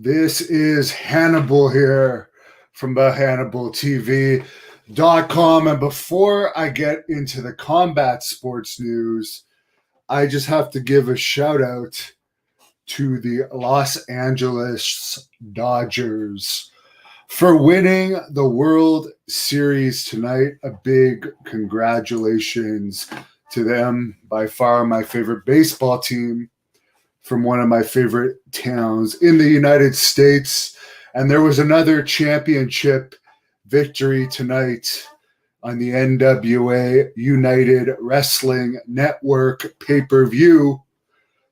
This is Hannibal here from the Hannibal TV.com. And before I get into the combat sports news, I just have to give a shout out to the Los Angeles Dodgers for winning the World Series tonight. A big congratulations to them. By far my favorite baseball team from one of my favorite towns in the United States. And there was another championship victory tonight on the NWA United Wrestling Network pay-per-view.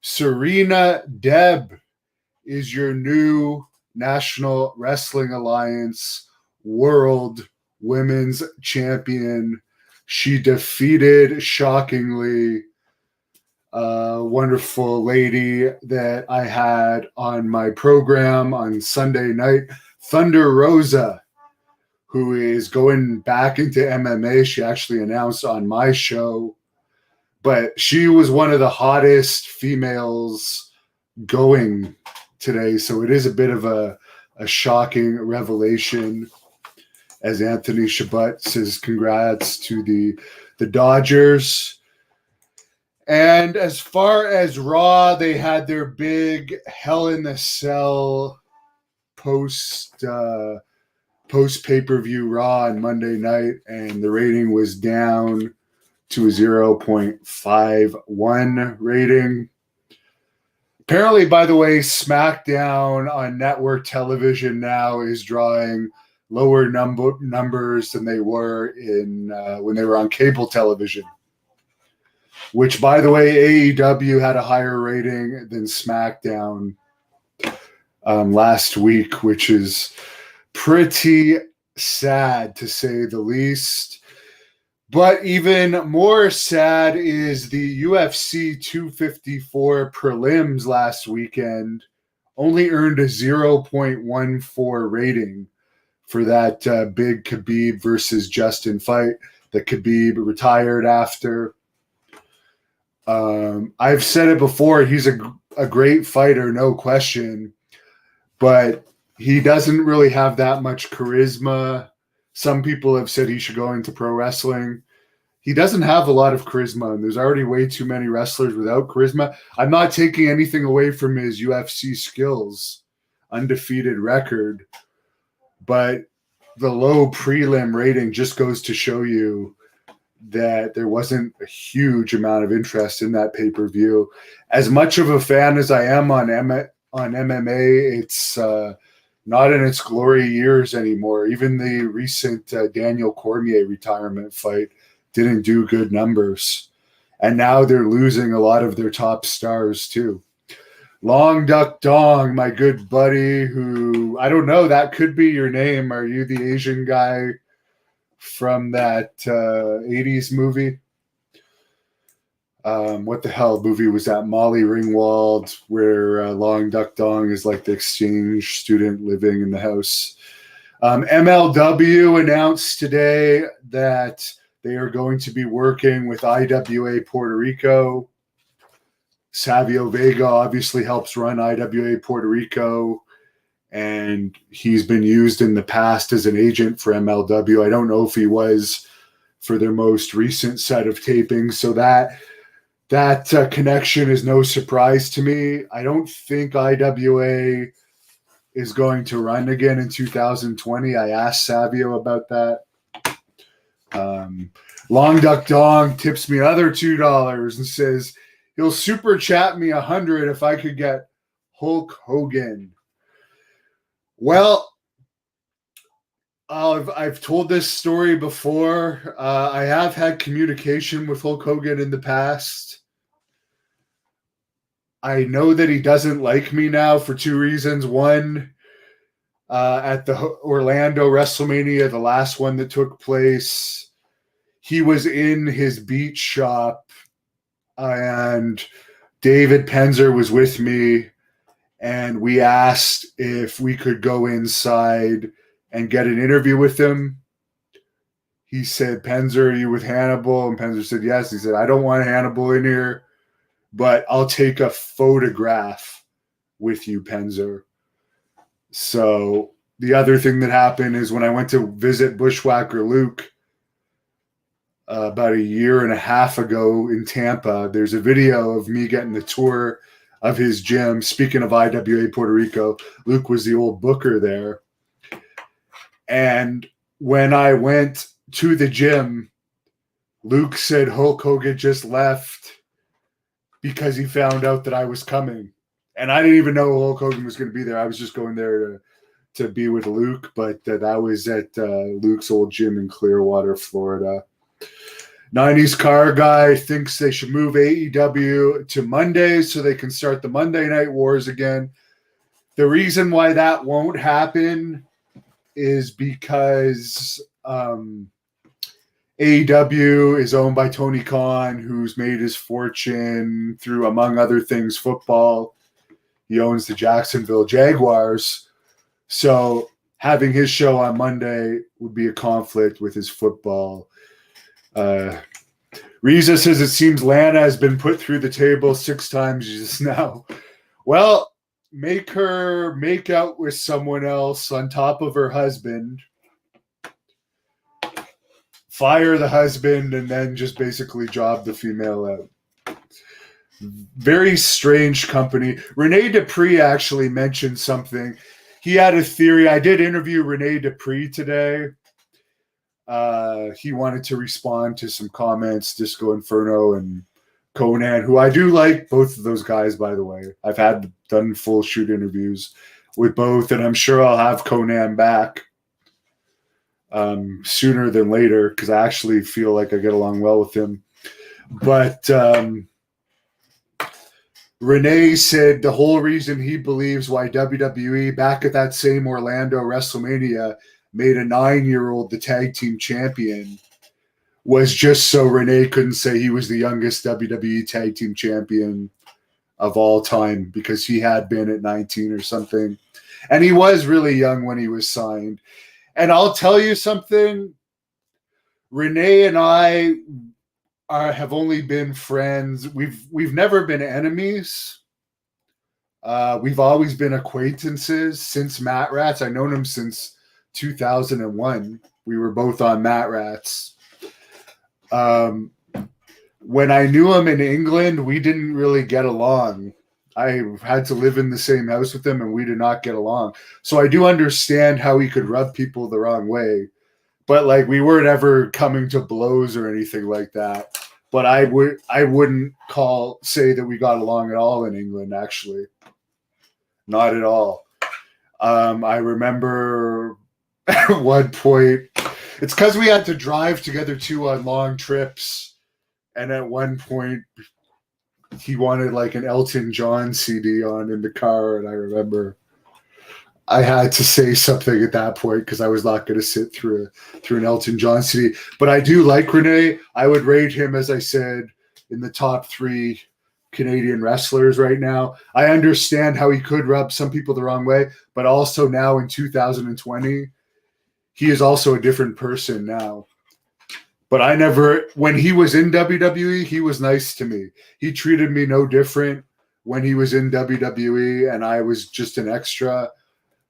Serena Deb is your new National Wrestling Alliance World Women's Champion. She defeated, shockingly, a wonderful lady that I had on my program on Sunday night, Thunder Rosa, who is going back into MMA. She actually announced on my show, but she was one of the hottest females going today. So it is a bit of a shocking revelation, as Anthony Shabbat says congrats to the Dodgers. And as far as Raw, they had their big Hell in the Cell post pay-per-view Raw on Monday night, and the rating was down to a 0.51 rating. Apparently, by the way, SmackDown on network television now is drawing lower numbers than they were in when they were on cable television. Which, by the way, AEW had a higher rating than SmackDown last week, which is pretty sad to say the least. But even more sad is the UFC 254 prelims last weekend only earned a 0.14 rating for that big Khabib versus Justin fight that Khabib retired after. I've said it before, he's a great fighter, no question, but he doesn't really have that much charisma. Some people have said he should go into pro wrestling. He doesn't have a lot of charisma, and there's already way too many wrestlers without charisma. I'm not taking anything away from his UFC skills, undefeated record, but the low prelim rating just goes to show you that there wasn't a huge amount of interest in that pay-per-view. As much of a fan as I am on MMA, it's not in its glory years anymore. Even the recent Daniel Cormier retirement fight didn't do good numbers. And now they're losing a lot of their top stars too. Long Duck Dong, my good buddy, who, I don't know, that could be your name. Are you the Asian guy from that 80s movie? What the hell movie was that? Molly Ringwald, where Long Duck Dong is like the exchange student living in the house. MLW announced today that they are going to be working with IWA Puerto Rico. Savio Vega obviously helps run IWA Puerto Rico, and he's been used in the past as an agent for MLW. I don't know if he was for their most recent set of tapings, so that connection is no surprise to me. I don't think IWA is going to run again in 2020. I asked Savio about that. Long Duck Dong tips me another $2 and says he'll super chat me $100 if I could get Hulk Hogan. Well, I've told this story before. I have had communication with Hulk Hogan in the past. I know that he doesn't like me now for two reasons. One, at the Orlando WrestleMania, the last one that took place, he was in his beat shop, and David Penzer was with me, and we asked if we could go inside and get an interview with him. He said, Penzer, are you with Hannibal? And Penzer said, yes. He said, I don't want Hannibal in here, but I'll take a photograph with you, Penzer. So the other thing that happened is when I went to visit Bushwhacker Luke about a year and a half ago in Tampa, there's a video of me getting the tour of his gym. Speaking of IWA Puerto Rico, Luke was the old booker there. And when I went to the gym, Luke said Hulk Hogan just left because he found out that I was coming. And I didn't even know Hulk Hogan was going to be there. I was just going there to be with Luke, but that was at Luke's old gym in Clearwater, Florida. 90s Car Guy thinks they should move AEW to Mondays so they can start the Monday Night Wars again. The reason why that won't happen is because AEW is owned by Tony Khan, who's made his fortune through, among other things, football. He owns the Jacksonville Jaguars. So having his show on Monday would be a conflict with his football. Reza says it seems Lana has been put through the table 6 times just now. Well, make her make out with someone else on top of her husband, fire the husband, and then just basically job the female out. Very strange company. Rene Dupree actually mentioned something. He had a theory. I did interview Rene Dupree today. He wanted to respond to some comments, Disco Inferno and Conan, who I do like both of those guys, by the way. I've done full shoot interviews with both, and I'm sure I'll have Conan back sooner than later because I actually feel like I get along well with him. But Renee said the whole reason he believes why WWE, back at that same Orlando WrestleMania, made a 9-year-old the tag team champion was just so Renee couldn't say he was the youngest WWE tag team champion of all time because he had been at 19 or something. And he was really young when he was signed. And I'll tell you something, Renee and I have only been friends. We've never been enemies. We've always been acquaintances since Mat Rats. I've known him since 2001. We were both on Mat Rats. When I knew him in England, we didn't really get along. I had to live in the same house with him, and we did not get along. So I do understand how he could rub people the wrong way. But like we weren't ever coming to blows or anything like that. But I wouldn't say that we got along at all in England, actually. Not at all. I remember at one point, it's because we had to drive together too on long trips. And at one point, he wanted like an Elton John CD on in the car. And I remember I had to say something at that point because I was not going to sit through an Elton John CD. But I do like Renee. I would rate him, as I said, in the top 3 Canadian wrestlers right now. I understand how he could rub some people the wrong way, but also now in 2020, he is also a different person now. But when he was in WWE, he was nice to me. He treated me no different when he was in WWE, and I was just an extra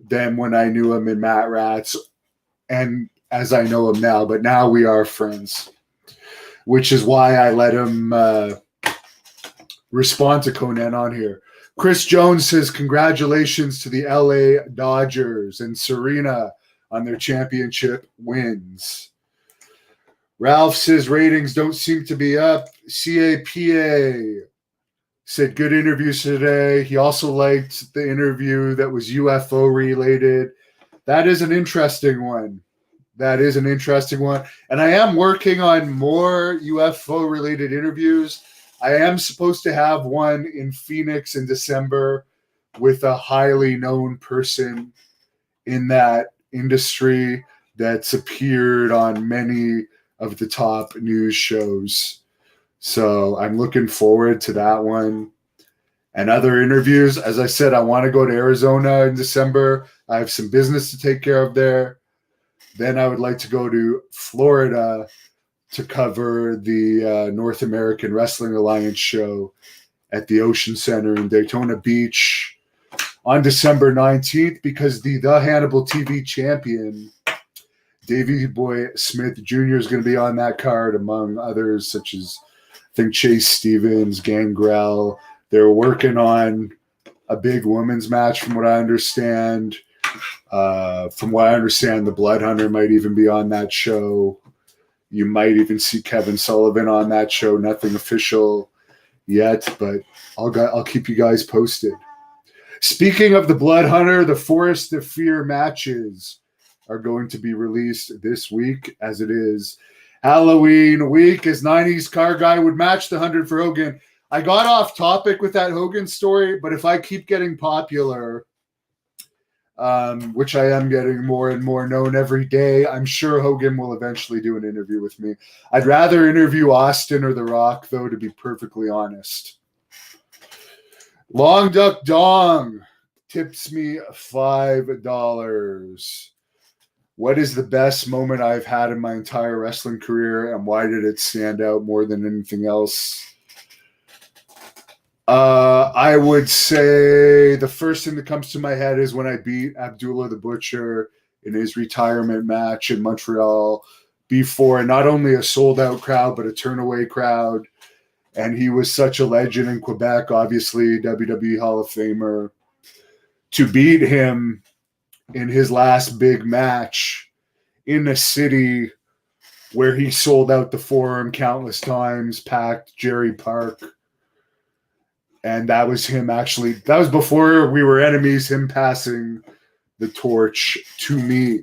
than when I knew him in Mat Rats and as I know him now. But now we are friends, which is why I let him respond to Conan on here. Chris Jones says, congratulations to the LA Dodgers and Serena on their championship wins. Ralph says ratings don't seem to be up. CAPA said good interviews today. He also liked the interview that was UFO related. That is an interesting one. And I am working on more UFO related interviews. I am supposed to have one in Phoenix in December with a highly known person in that industry that's appeared on many of the top news shows. So I'm looking forward to that one and other interviews. As I said, I want to go to Arizona in December. I have some business to take care of there. Then I would like to go to Florida to cover the North American Wrestling Alliance show at the Ocean Center in Daytona Beach on December 19th because the Hannibal TV champion, Davey Boy Smith Jr. is going to be on that card, among others such as, I think, Chase Stevens, Gangrel. They're working on a big women's match, from what I understand. The Blood Hunter might even be on that show. You might even see Kevin Sullivan on that show. Nothing official yet, but I'll keep you guys posted. Speaking of the Blood Hunter, the Forest of Fear matches are going to be released this week, as it is Halloween week, as 90s car guy would match the 100 for Hogan. I got off topic with that Hogan story, but if I keep getting popular, which I am getting more and more known every day, I'm sure Hogan will eventually do an interview with me. I'd rather interview Austin or The Rock, though, to be perfectly honest. Long Duck Dong tips me $5. What is the best moment I've had in my entire wrestling career, and why did it stand out more than anything else? I would say the first thing that comes to my head is when I beat Abdullah the Butcher in his retirement match in Montreal before not only a sold-out crowd, but a turn-away crowd. And he was such a legend in Quebec, obviously WWE Hall of Famer. To beat him in his last big match in a city where he sold out the Forum countless times, packed Jerry Park. And that was him actually. That was before we were enemies, him passing the torch to me.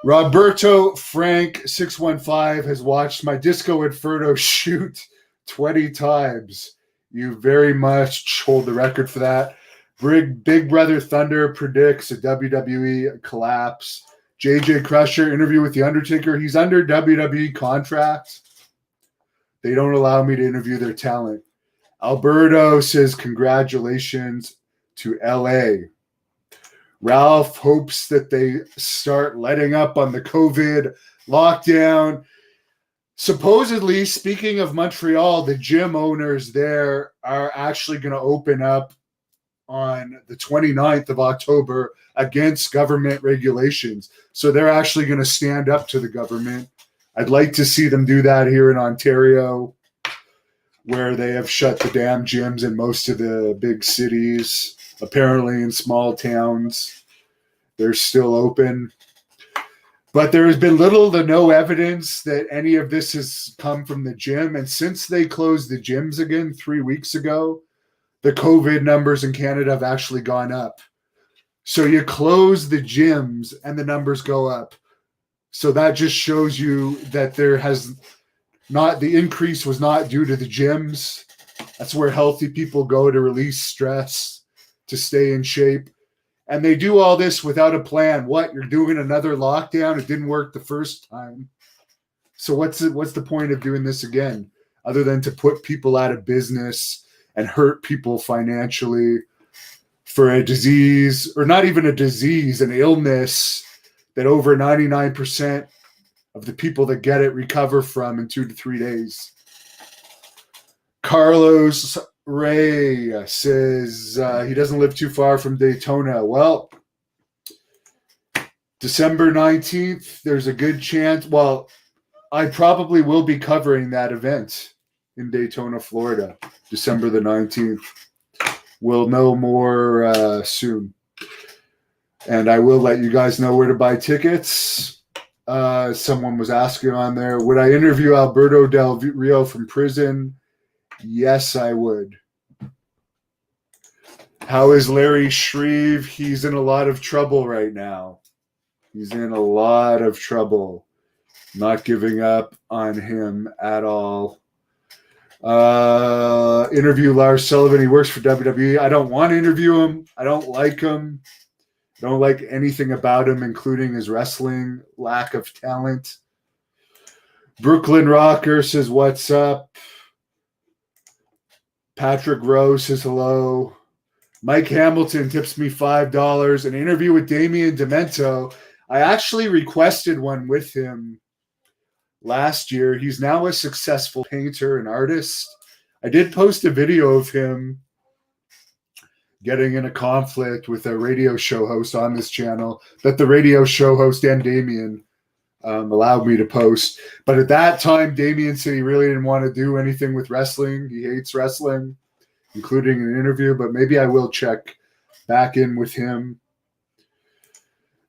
Roberto Frank 615 has watched my Disco Inferno shoot 20 times. You very much hold the record for that. Big Brother Thunder predicts a WWE collapse. JJ Crusher interview with The Undertaker. He's under WWE contract. They don't allow me to interview their talent. Alberto says congratulations to LA. Ralph hopes that they start letting up on the COVID lockdown. Supposedly, speaking of Montreal, the gym owners there are actually going to open up on the 29th of October against government regulations. So they're actually going to stand up to the government. I'd like to see them do that here in Ontario, where they have shut the damn gyms in most of the big cities. Apparently in small towns, they're still open. But there has been little to no evidence that any of this has come from the gym. And since they closed the gyms again 3 weeks ago, the COVID numbers in Canada have actually gone up. So you close the gyms and the numbers go up. So that just shows you that there has not, the increase was not due to the gyms. That's where healthy people go to release stress, to stay in shape. And they do all this without a plan. What? You're doing another lockdown? It didn't work the first time. So what's the point of doing this again, other than to put people out of business and hurt people financially for a disease, or not even a disease, an illness that over 99% of the people that get it recover from in 2 to 3 days. Carlos Ray says he doesn't live too far from Daytona. Well, December 19th, there's a good chance. Well, I probably will be covering that event in Daytona, Florida, December the 19th. We'll know more soon. And I will let you guys know where to buy tickets. Someone was asking on there, would I interview Alberto Del Rio from prison? Yes, I would. How is Larry Shreve? He's in a lot of trouble right now. He's in a lot of trouble. Not giving up on him at all. Interview Lars Sullivan. He works for WWE. I don't want to interview him. I don't like him. I don't like anything about him, including his wrestling lack of talent. Brooklyn Rocker says, what's up? Patrick Rose says hello. Mike Hamilton tips me $5. An interview with Damian Demento. I actually requested one with him last year. He's now a successful painter and artist. I did post a video of him getting in a conflict with a radio show host on this channel that the radio show host and Damien allowed me to post. But at that time, Damien said he really didn't want to do anything with wrestling. He hates wrestling, including an interview, but maybe I will check back in with him.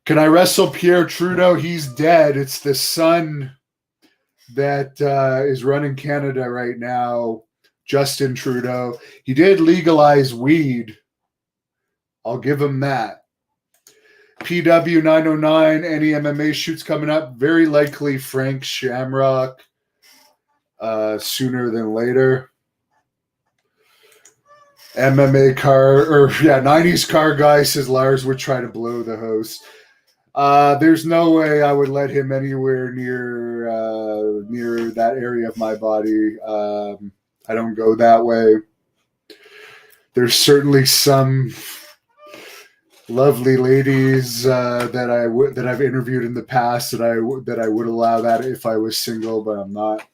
Can I wrestle Pierre Trudeau? He's dead. It's the son that is running Canada right now, Justin Trudeau. He did legalize weed. I'll give him that. PW 909, any MMA shoots coming up? Very likely Frank Shamrock sooner than later. MMA car, 90s car guy says Lars would try to blow the host. There's no way I would let him anywhere near that area of my body. I don't go that way. There's certainly some lovely ladies that I've interviewed in the past that I would allow that if I was single, but I'm not.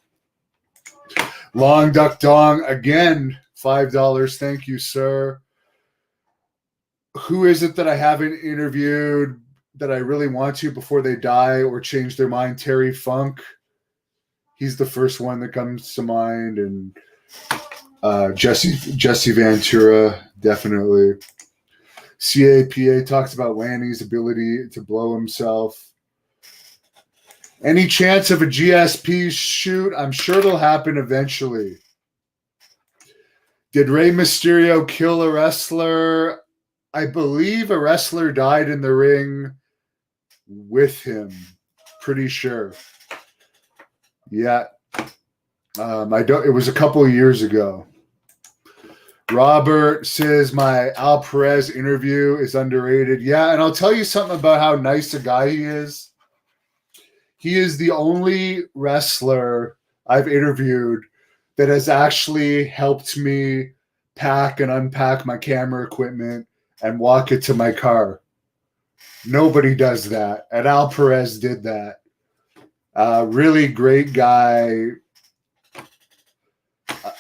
Long Duck Dong again, $5. Thank you, sir. Who is it that I haven't interviewed that I really want to before they die or change their mind? Terry Funk. He's the first one that comes to mind, and Jesse Ventura, definitely. CAPA talks about Lanny's ability to blow himself. Any chance of a GSP shoot? I'm sure it'll happen eventually. Did Rey Mysterio kill a wrestler? I believe a wrestler died in the ring with him. Pretty sure. Yeah. It was a couple of years ago. Robert says my Al Perez interview is underrated. Yeah, and I'll tell you something about how nice a guy he is. He is the only wrestler I've interviewed that has actually helped me pack and unpack my camera equipment and walk it to my car. Nobody does that, and Al Perez did that. Really great guy.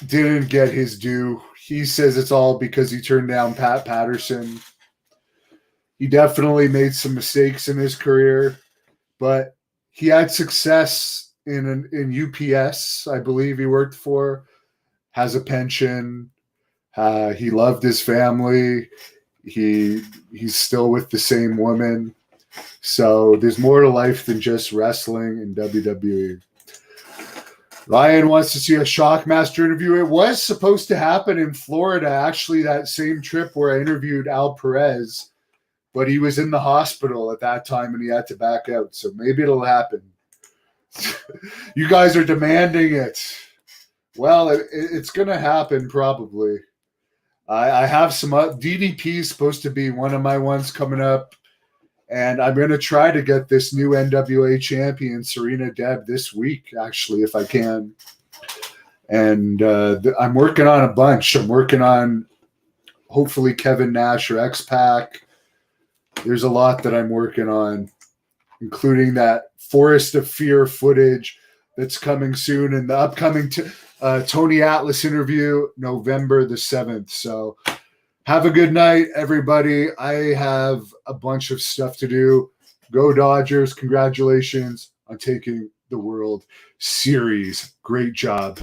Didn't get his due. He says it's all because he turned down Pat Patterson. He definitely made some mistakes in his career, but he had success in UPS, I believe he worked for, has a pension. He loved his family. He's still with the same woman. So there's more to life than just wrestling and WWE. Ryan wants to see a Shockmaster interview. It was supposed to happen in Florida, actually, that same trip where I interviewed Al Perez, but he was in the hospital at that time and he had to back out. So maybe it'll happen. You guys are demanding it. Well, it's going to happen probably. I have some DDP is supposed to be one of my ones coming up, and I'm going to try to get this new NWA champion, Serena Deb, this week, actually, if I can. And I'm working on a bunch. I'm working on, hopefully, Kevin Nash or X-Pac. There's a lot that I'm working on, including that Forest of Fear footage that's coming soon, and the upcoming Tony Atlas interview, November the 7th. So have a good night, everybody. I have a bunch of stuff to do. Go Dodgers. Congratulations on taking the World Series. Great job.